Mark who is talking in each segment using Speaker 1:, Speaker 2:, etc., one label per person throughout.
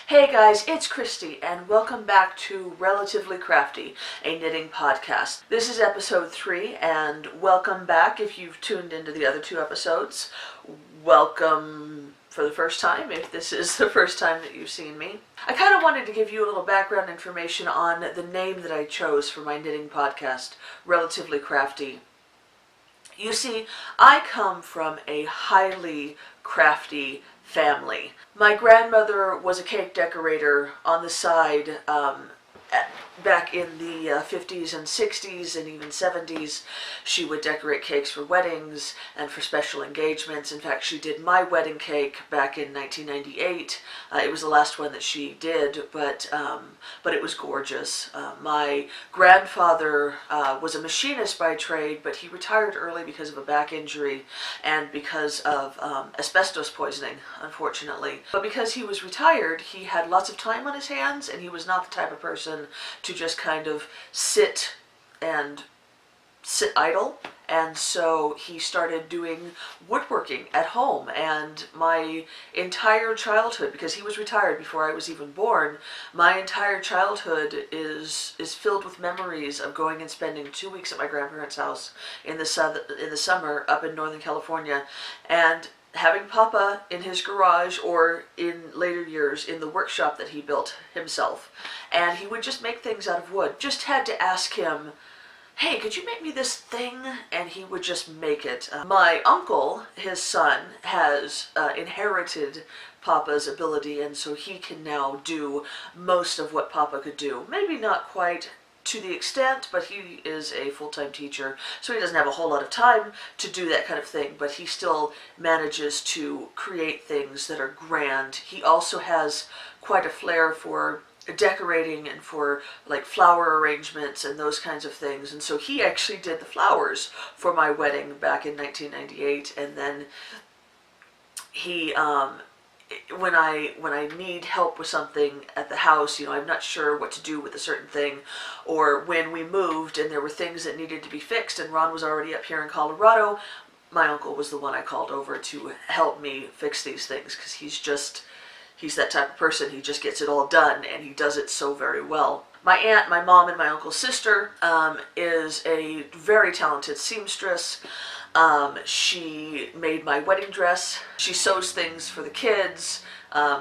Speaker 1: Hey guys, it's Cristi, and welcome back to Relatively Crafty, a knitting podcast. This is episode 3, and welcome back if you've tuned into the other 2 episodes. Welcome for the first time, if this is the first time that you've seen me. I kind of wanted to give you a little background information on the name that I chose for my knitting podcast, Relatively Crafty. You see, I come from a highly crafty family. My grandmother was a cake decorator on the side back in the 50s and 60s and even 70s. She would decorate cakes for weddings and for special engagements. In fact, she did my wedding cake back in 1998. It was the last one that she did, but it was gorgeous. My grandfather was a machinist by trade, but he retired early because of a back injury and because of asbestos poisoning, unfortunately. But because he was retired, he had lots of time on his hands, and he was not the type of person to just kind of sit idle. And so he started doing woodworking at home, and my entire childhood, because he was retired before I was even born, my entire childhood is filled with memories of going and spending 2 weeks at my grandparents' house in the summer up in Northern California, and having Papa in his garage, or in later years in the workshop that he built himself. And he would just make things out of wood. Just had to ask him, hey, could you make me this thing? And he would just make it. My uncle, his son, has inherited Papa's ability, and so he can now do most of what Papa could do. Maybe not quite to the extent, but he is a full-time teacher, so he doesn't have a whole lot of time to do that kind of thing, but he still manages to create things that are grand. He also has quite a flair for decorating and for like flower arrangements and those kinds of things, and so he actually did the flowers for my wedding back in 1998, and then he when I need help with something at the house, I'm not sure what to do with a certain thing, or when we moved and there were things that needed to be fixed and Ron was already up here in Colorado, my uncle was the one I called over to help me fix these things, because he's that type of person. He just gets it all done, and he does it so very well. My aunt, my mom, and my uncle's sister is a very talented seamstress. She made my wedding dress. She sews things for the kids.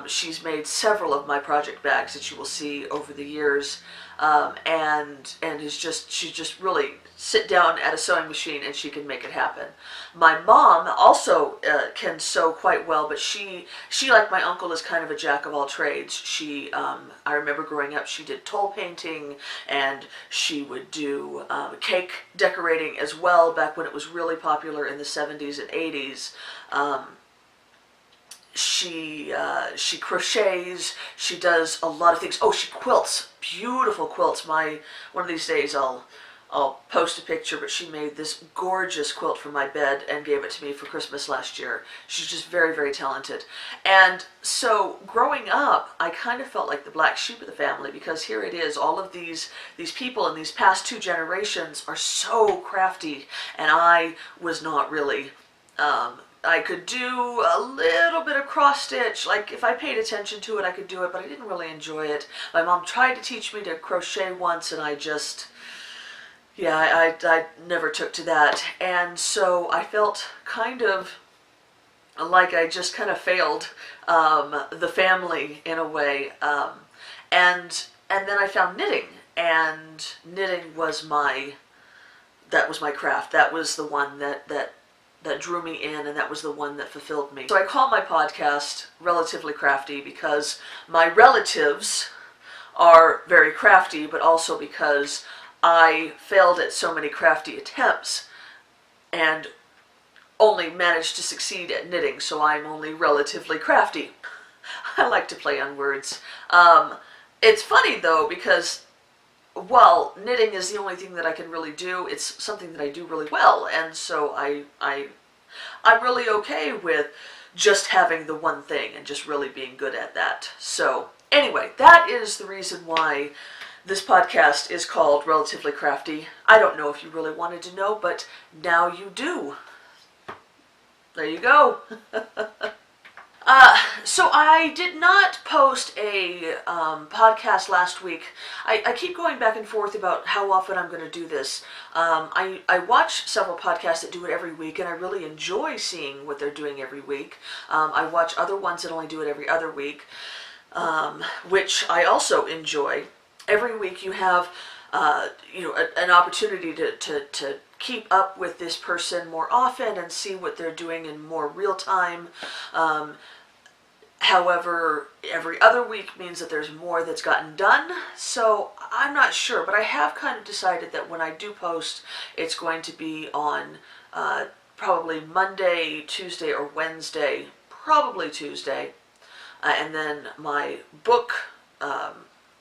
Speaker 1: She's made several of my project bags that you will see over the years. And she just really sit down at a sewing machine and she can make it happen. My mom also can sew quite well, but she like my uncle is kind of a jack of all trades. I remember growing up, she did toll painting, and she would do cake decorating as well back when it was really popular in the 70s and 80s. She crochets, she does a lot of things. Oh, she quilts, beautiful quilts. One of these days I'll post a picture, but she made this gorgeous quilt for my bed and gave it to me for Christmas last year. She's just very, very talented. And so growing up, I kind of felt like the black sheep of the family, because here it is, all of these people in these past 2 generations are so crafty, and I was not really. I could do a little bit of cross stitch, like if I paid attention to it I could do it, but I didn't really enjoy it. My mom tried to teach me to crochet once, and I never took to that. And so I felt kind of like I just kind of failed the family in a way. And then I found knitting, and knitting was my craft. That was the one that drew me in, and that was the one that fulfilled me. So I call my podcast Relatively Crafty because my relatives are very crafty, but also because I failed at so many crafty attempts and only managed to succeed at knitting, so I'm only relatively crafty. I like to play on words. It's funny though, because while knitting is the only thing that I can really do, it's something that I do really well, and so I'm really okay with just having the one thing and just really being good at that. So anyway, that is the reason why this podcast is called Relatively Crafty. I don't know if you really wanted to know, but now you do. There you go. So I did not post a podcast last week. I keep going back and forth about how often I'm going to do this. I watch several podcasts that do it every week, and I really enjoy seeing what they're doing every week. I watch other ones that only do it every other week, which I also enjoy. Every week you have an opportunity to keep up with this person more often and see what they're doing in more real time. However, every other week means that there's more that's gotten done, so I'm not sure, but I have kind of decided that when I do post, it's going to be on probably Monday, Tuesday, or Wednesday, probably Tuesday, and then my book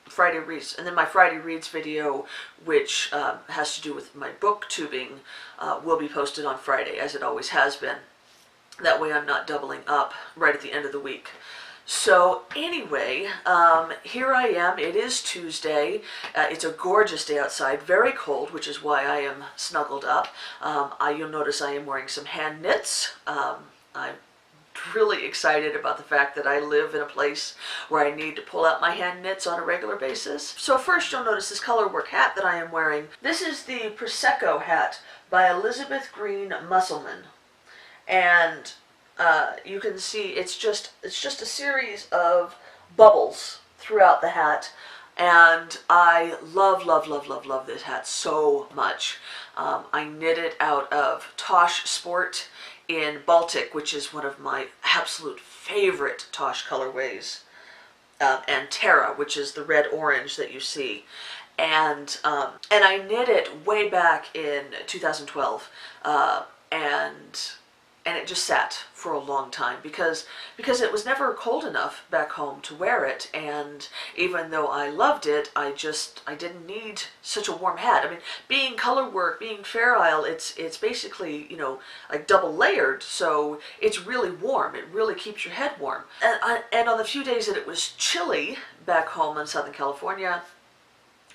Speaker 1: Friday Reads, and then my Friday Reads video, which has to do with my booktubing, will be posted on Friday, as it always has been. That way I'm not doubling up right at the end of the week. So anyway, here I am. It is Tuesday. It's a gorgeous day outside, very cold, which is why I am snuggled up. You'll notice I am wearing some hand knits. I'm really excited about the fact that I live in a place where I need to pull out my hand knits on a regular basis. So first you'll notice this colorwork hat that I am wearing. This is the Prosecco hat by Elizabeth Green Musselman. And you can see it's just a series of bubbles throughout the hat, and I love this hat so much. I knit it out of Tosh Sport in Baltic, which is one of my absolute favorite Tosh colorways, and Terra, which is the red-orange that you see. And I knit it way back in 2012, and it just sat for a long time because it was never cold enough back home to wear it, and even though I loved it, I didn't need such a warm hat. I mean, being color work, being Fair Isle, it's basically, like double layered, so it's really warm. It really keeps your head warm. And on the few days that it was chilly back home in Southern California,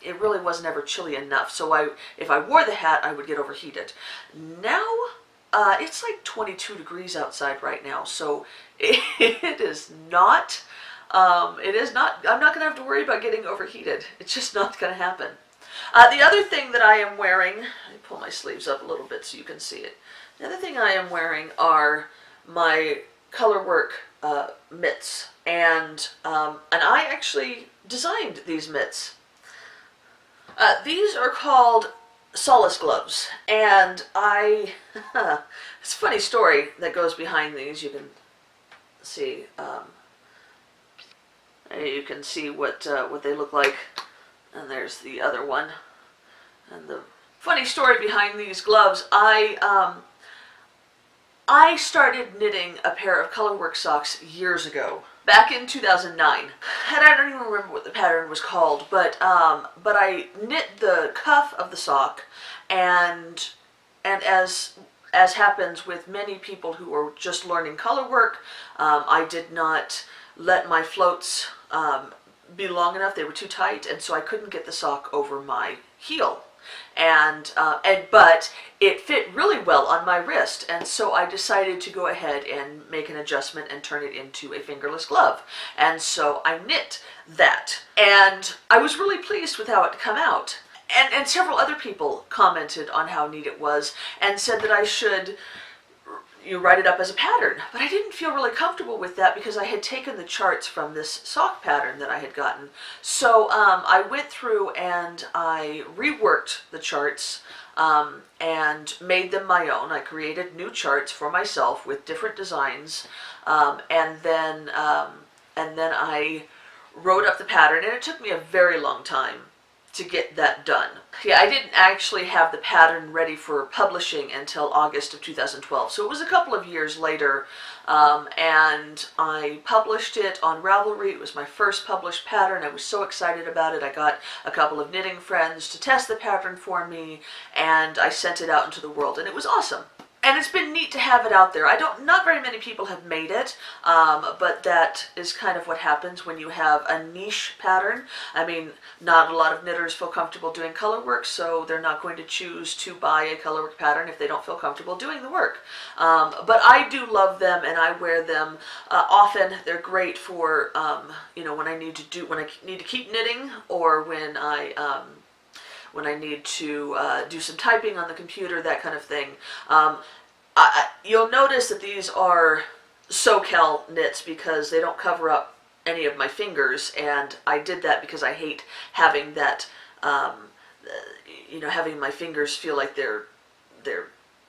Speaker 1: it really wasn't ever chilly enough. So if I wore the hat, I would get overheated. Now, it's like 22 degrees outside right now, so it is not, I'm not going to have to worry about getting overheated. It's just not going to happen. The other thing that I am wearing, let me pull my sleeves up a little bit so you can see it. The other thing I am wearing are my colorwork mitts, and I actually designed these mitts. These are called Solace gloves, and it's a funny story that goes behind these. You can see what they look like, and there's the other one. And the funny story behind these gloves, I started knitting a pair of colorwork socks years ago, back in 2009, and I don't even remember what the pattern was called, but I knit the cuff of the sock, and as happens with many people who are just learning colorwork, I did not let my floats be long enough. They were too tight, and so I couldn't get the sock over my heel. But it fit really well on my wrist, and so I decided to go ahead and make an adjustment and turn it into a fingerless glove. And so I knit that, and I was really pleased with how it come out. And several other people commented on how neat it was and said that I should write it up as a pattern, but I didn't feel really comfortable with that because I had taken the charts from this sock pattern that I had gotten. So I went through and I reworked the charts and made them my own. I created new charts for myself with different designs, and then I wrote up the pattern, and it took me a very long time to get that done. Yeah, I didn't actually have the pattern ready for publishing until August of 2012, so it was a couple of years later, and I published it on Ravelry. It was my first published pattern. I was so excited about it. I got a couple of knitting friends to test the pattern for me, and I sent it out into the world, and it was awesome. And it's been neat to have it out there. Not very many people have made it, but that is kind of what happens when you have a niche pattern. I mean, not a lot of knitters feel comfortable doing color work, so they're not going to choose to buy a color work pattern if they don't feel comfortable doing the work. But I do love them, and I wear them often. They're great for, when I need to keep knitting, or when I need to do some typing on the computer, that kind of thing. You'll notice that these are SoCal knits because they don't cover up any of my fingers, and I did that because I hate having that, having my fingers feel like they're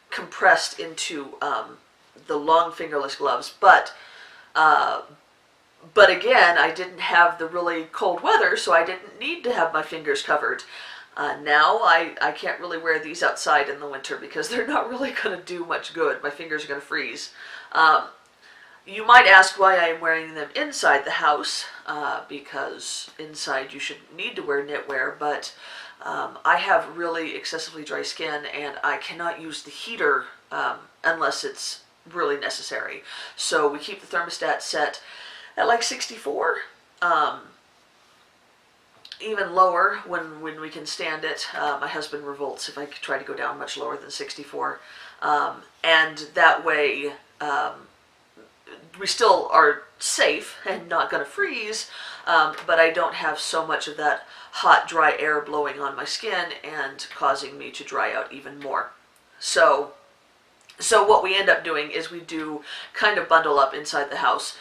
Speaker 1: compressed into the long fingerless gloves. But again, I didn't have the really cold weather, so I didn't need to have my fingers covered. Now I can't really wear these outside in the winter because they're not really going to do much good. My fingers are going to freeze. You might ask why I am wearing them inside the house, because inside you shouldn't need to wear knitwear, but I have really excessively dry skin, and I cannot use the heater unless it's really necessary. So we keep the thermostat set at like 64. Even lower when we can stand it. My husband revolts if I try to go down much lower than 64. And that way we still are safe and not going to freeze, but I don't have so much of that hot, dry air blowing on my skin and causing me to dry out even more. So what we end up doing is we do kind of bundle up inside the house,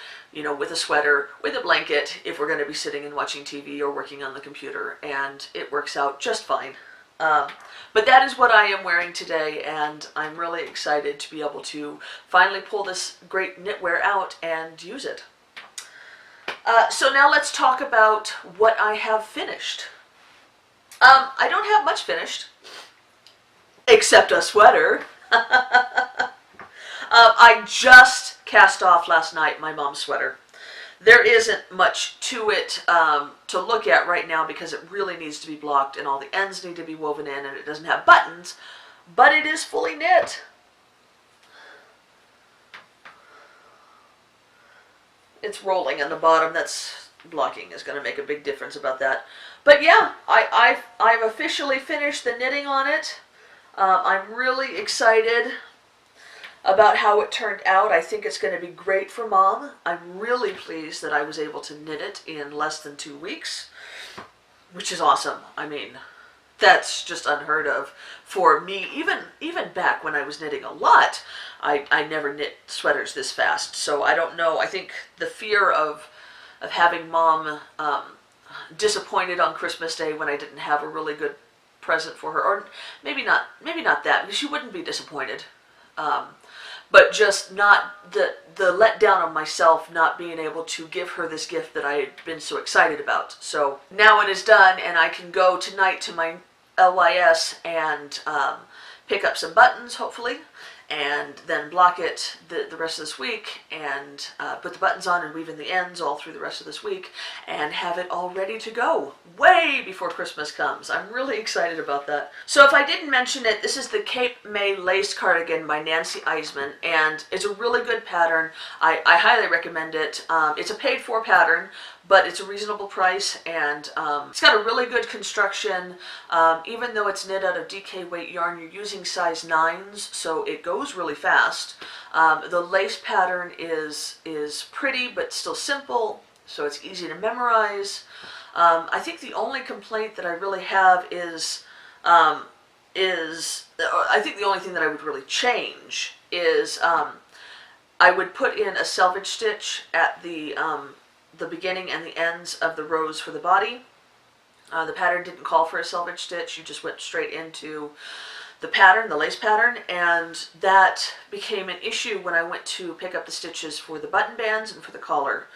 Speaker 1: with a sweater, with a blanket, if we're going to be sitting and watching TV or working on the computer, and it works out just fine. But that is what I am wearing today, and I'm really excited to be able to finally pull this great knitwear out and use it. So now let's talk about what I have finished. I don't have much finished, except a sweater. I just cast off last night my mom's sweater. There isn't much to it to look at right now because it really needs to be blocked and all the ends need to be woven in, and it doesn't have buttons, but it is fully knit. It's rolling on the bottom. That's blocking is going to make a big difference about that. But yeah, I've officially finished the knitting on it. I'm really excited about how it turned out. I think it's going to be great for Mom. I'm really pleased that I was able to knit it in less than 2 weeks, which is awesome. I mean, that's just unheard of for me. Even back when I was knitting a lot, I never knit sweaters this fast. So I don't know. I think the fear of having Mom disappointed on Christmas Day when I didn't have a really good present for her, or maybe not that, because she wouldn't be disappointed. But just not the letdown of myself not being able to give her this gift that I had been so excited about. So now it is done, and I can go tonight to my LYS and pick up some buttons, hopefully, and then block it the rest of this week, and put the buttons on and weave in the ends all through the rest of this week, and have it all ready to go way before Christmas comes. I'm really excited about that. So if I didn't mention it, this is the Cape May Lace Cardigan by Nancy Eisman, and it's a really good pattern. I highly recommend it. It's a paid-for pattern, but it's a reasonable price, and it's got a really good construction. Even though it's knit out of DK weight yarn, you're using size 9s, so it goes really fast. The lace pattern is pretty but still simple, so it's easy to memorize. I think the only complaint that I really have is I think the only thing that I would really change is I would put in a selvage stitch at the beginning and the ends of the rows for the body. The pattern didn't call for a selvage stitch. You just went straight into the pattern, the lace pattern, and that became an issue when I went to pick up the stitches for the button bands and for the collar.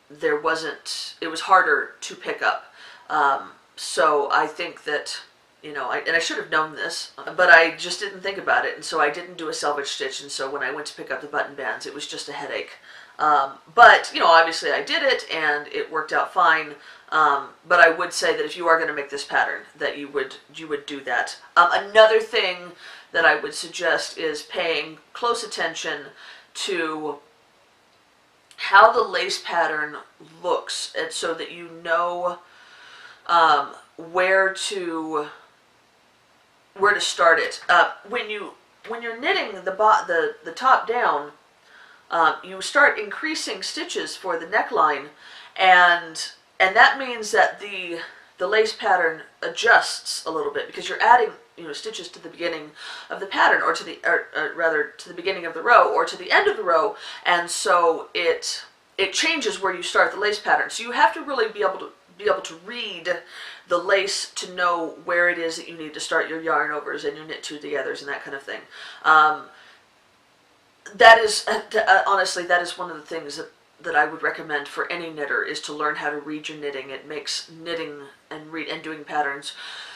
Speaker 1: It was harder to pick up. So I think that, and I should have known this, but I just didn't think about it, and so I didn't do a selvage stitch, and so when I went to pick up the button bands, it was just a headache. But, obviously I did it, and it worked out fine. But I would say that if you are going to make this pattern, that you would do that. Another thing that I would suggest is paying close attention to how the lace pattern looks, and so that you know where to start it. When you're knitting the top down, you start increasing stitches for the neckline, and that means that the lace pattern adjusts a little bit, because you're adding stitches to the beginning of the pattern, or rather to the beginning of the row, or to the end of the row, and so it changes where you start the lace pattern. So you have to really be able to read the lace to know where it is that you need to start your yarn overs and your knit two togethers and that kind of thing. That is honestly, that is one of the things that I would recommend for any knitter, is to learn how to read your knitting. It makes knitting and doing patterns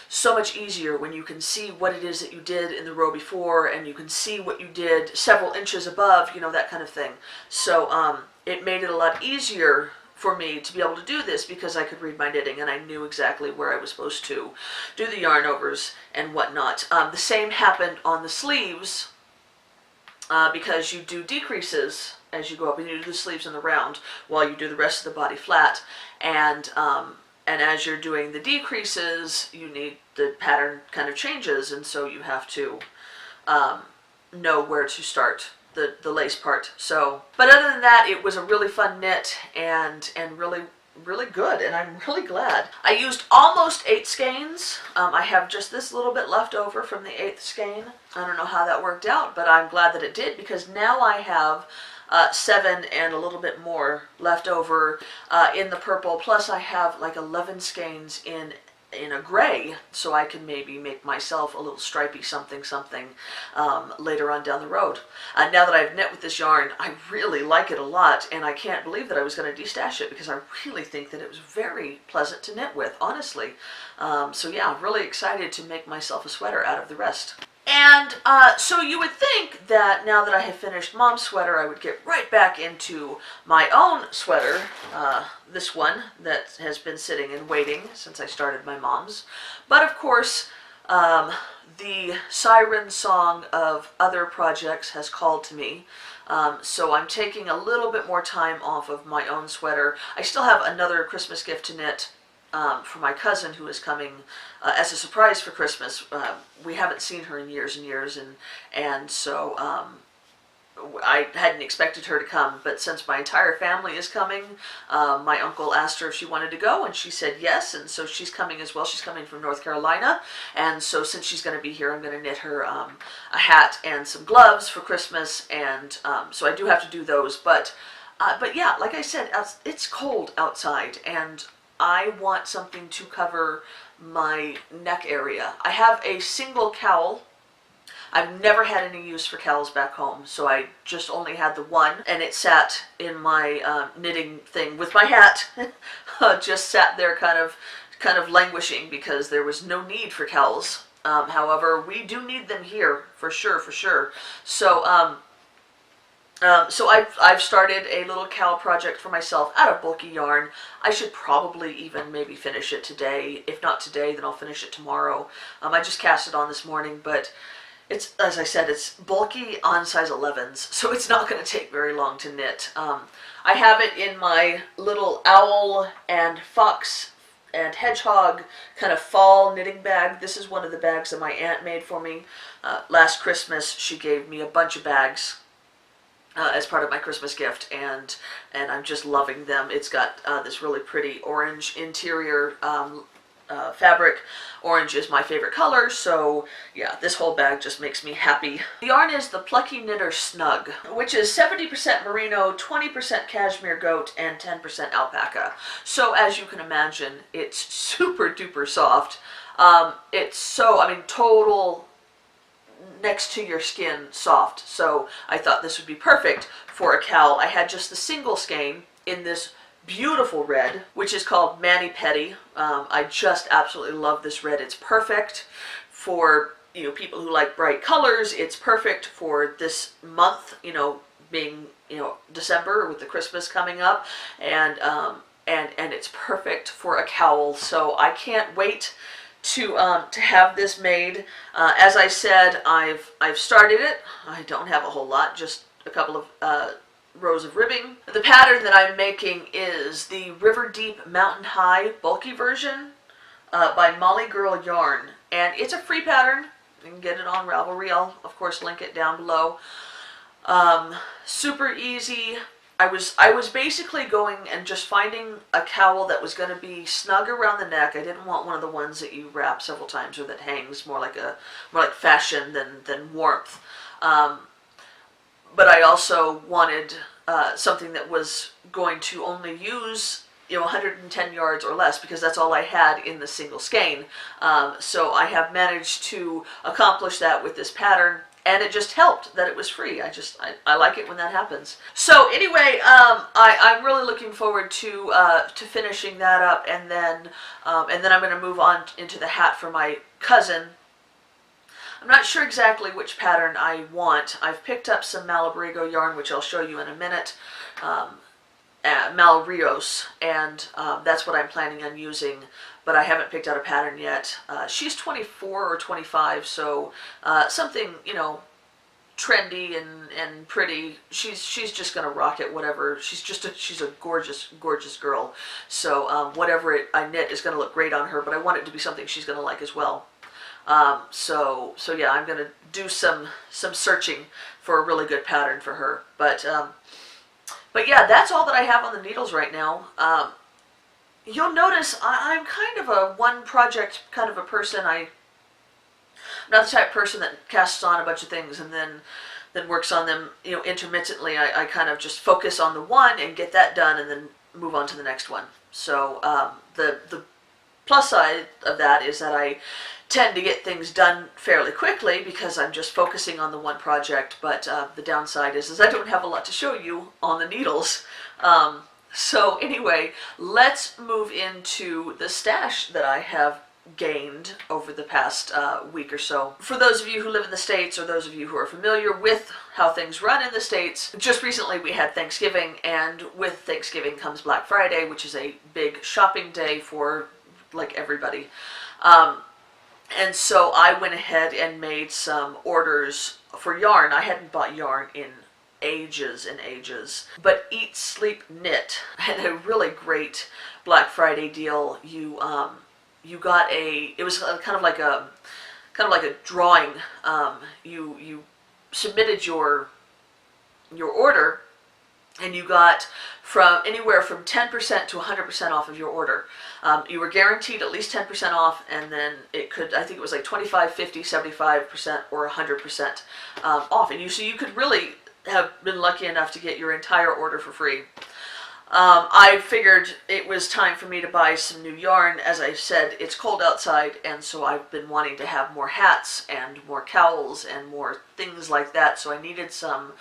Speaker 1: so much easier when you can see what it is that you did in the row before, and you can see what you did several inches above, that kind of thing. So it made it a lot easier for me to be able to do this, because I could read my knitting and I knew exactly where I was supposed to do the yarn overs and whatnot. The same happened on the sleeves, because you do decreases as you go up, and you do the sleeves in the round while you do the rest of the body flat, and as you're doing the decreases, the pattern kind of changes, and so you have to know where to start the lace part. So, but other than that, it was a really fun knit, and really good, and I'm really glad. I used almost 8 skeins. I have just this little bit left over from the 8th skein. I don't know how that worked out, but I'm glad that it did, because now I have 7 and a little bit more left over in the purple, plus I have like 11 skeins in a gray, so I can maybe make myself a little stripy something later on down the road. Now that I've knit with this yarn, I really like it a lot, and I can't believe that I was going to destash it, because I really think that it was very pleasant to knit with, honestly. So yeah, I'm really excited to make myself a sweater out of the rest. And so you would think that now that I have finished Mom's sweater, I would get right back into my own sweater, this one that has been sitting and waiting since I started my Mom's. But of course, the siren song of other projects has called to me. So I'm taking a little bit more time off of my own sweater. I still have another Christmas gift to knit for my cousin, who is coming as a surprise for Christmas. We haven't seen her in years and years, and so I hadn't expected her to come, but since my entire family is coming, my uncle asked her if she wanted to go, and she said yes, and so she's coming as well. She's coming from North Carolina, and so since she's going to be here, I'm going to knit her a hat and some gloves for Christmas, and so I do have to do those, but yeah, like I said, it's cold outside, and I want something to cover my neck area. I have a single cowl. I've never had any use for cowls back home, so I just only had the one, and it sat in my knitting thing with my hat. Just sat there kind of languishing, because there was no need for cowls. However, we do need them here for sure. So so I've started a little cowl project for myself out of bulky yarn. I should probably even maybe finish it today. If not today, then I'll finish it tomorrow. I just cast it on this morning, but it's, as I said, it's bulky on size 11s, so it's not going to take very long to knit. I have it in my little owl and fox and hedgehog kind of fall knitting bag. This is one of the bags that my aunt made for me. Last Christmas, she gave me a bunch of bags as part of my Christmas gift, and I'm just loving them. It's got this really pretty orange interior fabric. Orange is my favorite color, so yeah, this whole bag just makes me happy. The yarn is the Plucky Knitter Snug, which is 70% merino, 20% cashmere goat, and 10% alpaca. So as you can imagine, it's super duper soft. It's so, I mean, total next to your skin soft. So I thought this would be perfect for a cowl. I had just the single skein in this beautiful red, which is called Mani Petty. I just absolutely love this red. It's perfect for, you know, people who like bright colors. It's perfect for this month, you know, being, you know, December with the Christmas coming up, and it's perfect for a cowl. So I can't wait to have this made. As I said, I've started it. I don't have a whole lot, just a couple of rows of ribbing. The pattern that I'm making is the River Deep Mountain High bulky version by Molly Girl Yarn, and it's a free pattern. You can get it on Ravelry. I'll of course link it down below. Super easy. I was basically going and just finding a cowl that was going to be snug around the neck. I didn't want one of the ones that you wrap several times or that hangs more like fashion than warmth. But I also wanted something that was going to only use 110 yards or less, because that's all I had in the single skein. So I have managed to accomplish that with this pattern. And it just helped that it was free. I like it when that happens. So anyway, I'm really looking forward to finishing that up, and then I'm going to move on into the hat for my cousin. I'm not sure exactly which pattern I want. I've picked up some Malabrigo yarn, which I'll show you in a minute. Malrios, and that's what I'm planning on using, but I haven't picked out a pattern yet. She's 24 or 25, so something, trendy and pretty. She's just gonna rock it, whatever. She's a gorgeous girl, so whatever I knit is gonna look great on her, but I want it to be something she's gonna like as well. So yeah, I'm gonna do some searching for a really good pattern for her, but yeah, that's all that I have on the needles right now. You'll notice I'm kind of a one project kind of a person. I'm not the type of person that casts on a bunch of things and then works on them, intermittently. I kind of just focus on the one and get that done and then move on to the next one. So the plus side of that is that I tend to get things done fairly quickly because I'm just focusing on the one project, but the downside is I don't have a lot to show you on the needles. So anyway, let's move into the stash that I have gained over the past week or so. For those of you who live in the States, or those of you who are familiar with how things run in the States, just recently we had Thanksgiving, and with Thanksgiving comes Black Friday, which is a big shopping day for like everybody. And so I went ahead and made some orders for yarn. I hadn't bought yarn in ages and ages. But Eat, Sleep, Knit had a really great Black Friday deal. You got it was kind of like a drawing. You submitted your order, and you got from anywhere from 10% to 100% off of your order. You were guaranteed at least 10% off, and then I think it was like 25, 50, 75%, or 100% off. And so you could really have been lucky enough to get your entire order for free. I figured it was time for me to buy some new yarn. As I said, it's cold outside, and so I've been wanting to have more hats and more cowls and more things like that. So I needed some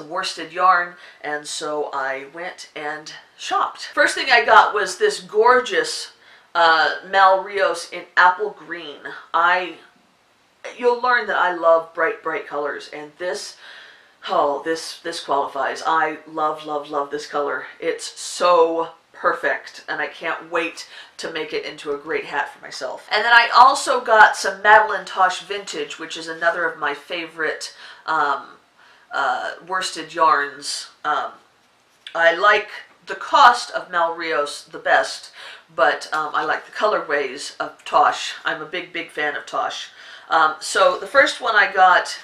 Speaker 1: worsted yarn, and so I went and shopped. First thing I got was this gorgeous Malrios in apple green. You'll learn that I love bright colors, and this qualifies. I love this color. It's so perfect, and I can't wait to make it into a great hat for myself. And then I also got some Madeline Tosh Vintage, which is another of my favorite worsted yarns. I like the cost of Malrios the best, but I like the colorways of Tosh. I'm a big fan of Tosh. So the first one I got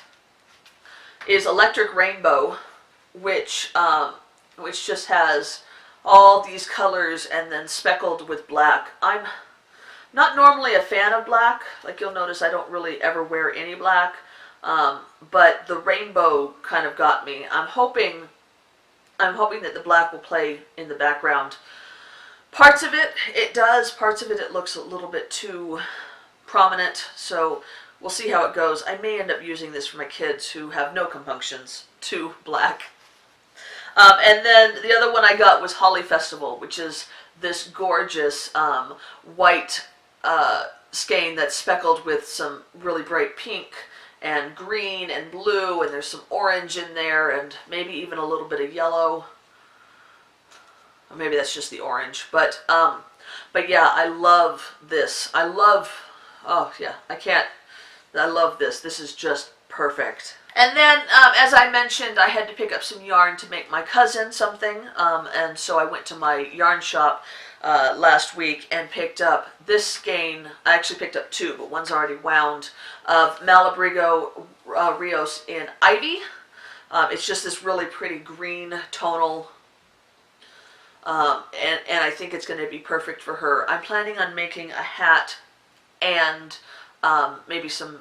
Speaker 1: is Electric Rainbow, which just has all these colors and then speckled with black. I'm not normally a fan of black. Like you'll notice I don't really ever wear any black, but the rainbow kind of got me. I'm hoping that the black will play in the background. Parts of it does. Parts of it looks a little bit too prominent, so we'll see how it goes. I may end up using this for my kids who have no compunctions to black. And then the other one I got was Holly Festival, which is this gorgeous white skein that's speckled with some really bright pink and green and blue, and there's some orange in there, and maybe even a little bit of yellow. Or maybe that's just the orange. But yeah, I love this. I love Oh yeah, I can't. I love this. This is just perfect. And then, as I mentioned, I had to pick up some yarn to make my cousin something, and so I went to my yarn shop last week and picked up this skein. I actually picked up two, but one's already wound, of Malabrigo Rios in Ivy. It's just this really pretty green tonal, and I think it's going to be perfect for her. I'm planning on making a hat and maybe some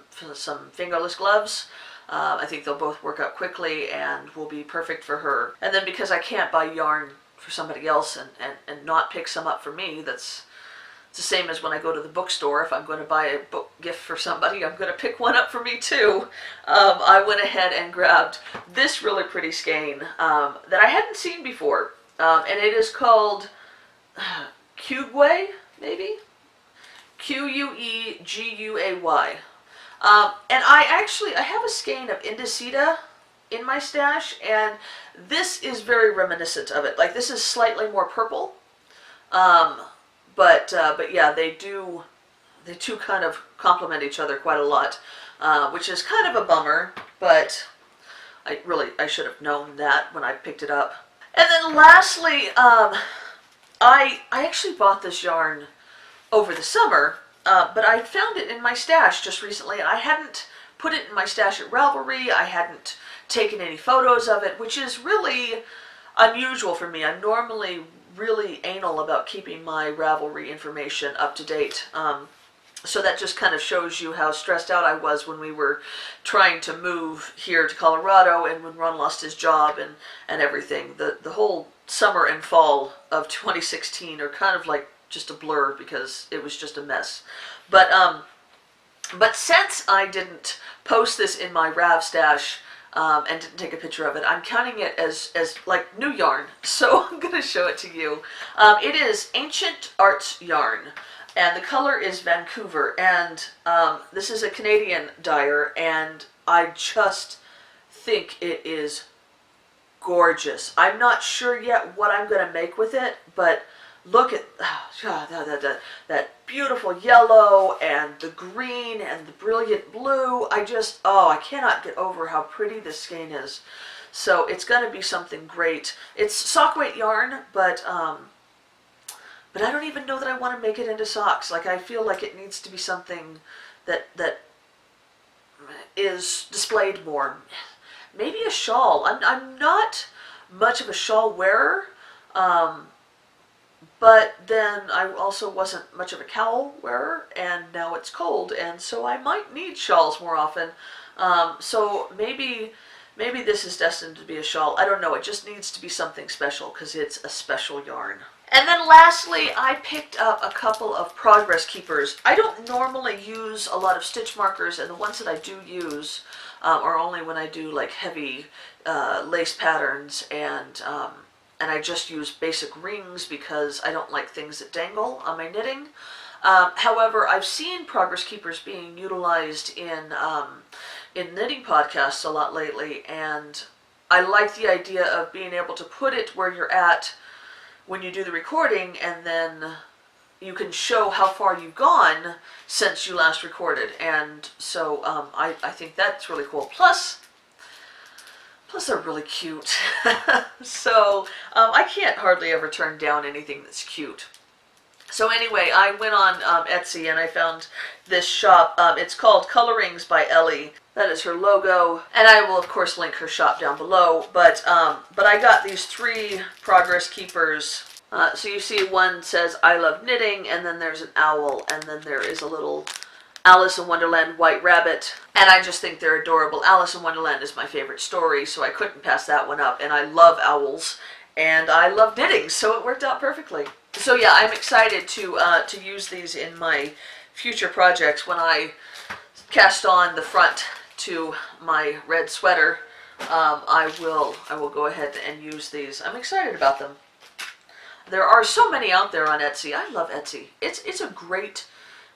Speaker 1: fingerless gloves. I think they'll both work out quickly and will be perfect for her. And then because I can't buy yarn for somebody else and not pick some up for me, it's the same as when I go to the bookstore. If I'm going to buy a book gift for somebody, I'm going to pick one up for me too. I went ahead and grabbed this really pretty skein that I hadn't seen before. And it is called Queguay, maybe? Queguay. And I have a skein of Indicida in my stash, and this is very reminiscent of it. Like, this is slightly more purple, but yeah, they do kind of complement each other quite a lot, which is kind of a bummer, but I should have known that when I picked it up. And then lastly, I actually bought this yarn over the summer, but I found it in my stash just recently, and I hadn't put it in my stash at Ravelry. I hadn't taken any photos of it, which is really unusual for me. I'm normally really anal about keeping my Ravelry information up to date. So that just kind of shows you how stressed out I was when we were trying to move here to Colorado, and when Ron lost his job and everything. The whole summer and fall of 2016 are kind of like just a blur because it was just a mess. But since I didn't post this in my Rav stash and didn't take a picture of it, I'm counting it as like new yarn. So I'm going to show it to you. It is Ancient Arts yarn, and the color is Vancouver, and this is a Canadian dyer, and I just think it is gorgeous. I'm not sure yet what I'm going to make with it, but look at that beautiful yellow and the green and the brilliant blue. I cannot get over how pretty this skein is. So it's going to be something great. It's sock weight yarn, but I don't even know that I want to make it into socks. Like, I feel like it needs to be something that is displayed more. Maybe a shawl. I'm not much of a shawl wearer. But then I also wasn't much of a cowl wearer, and now it's cold, and so I might need shawls more often. So maybe this is destined to be a shawl. I don't know. It just needs to be something special because it's a special yarn. And then lastly, I picked up a couple of progress keepers. I don't normally use a lot of stitch markers, and the ones that I do use are only when I do like heavy lace patterns, and I just use basic rings because I don't like things that dangle on my knitting. However, I've seen progress keepers being utilized in knitting podcasts a lot lately, and I like the idea of being able to put it where you're at when you do the recording, and then you can show how far you've gone since you last recorded. And so I think that's really cool. Plus they're really cute. So I can't hardly ever turn down anything that's cute. So anyway, I went on Etsy and I found this shop. It's called Colorings by Ellie. That is her logo, and I will of course link her shop down below. But I got these 3 progress keepers. So you see, one says "I love knitting," and then there's an owl, and then there is a little Alice in Wonderland white rabbit, and I just think they're adorable. Alice in Wonderland is my favorite story, so I couldn't pass that one up, and I love owls, and I love knitting, so it worked out perfectly. So yeah, I'm excited to use these in my future projects. When I cast on the front to my red sweater, I will go ahead and use these. I'm excited about them. There are so many out there on Etsy. I love Etsy. It's a great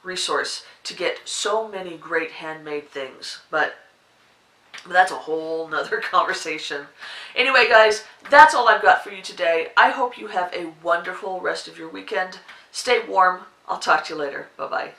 Speaker 1: resource to get so many great handmade things, but that's a whole nother conversation. Anyway, guys, that's all I've got for you today. I hope you have a wonderful rest of your weekend. Stay warm. I'll talk to you later. Bye-bye.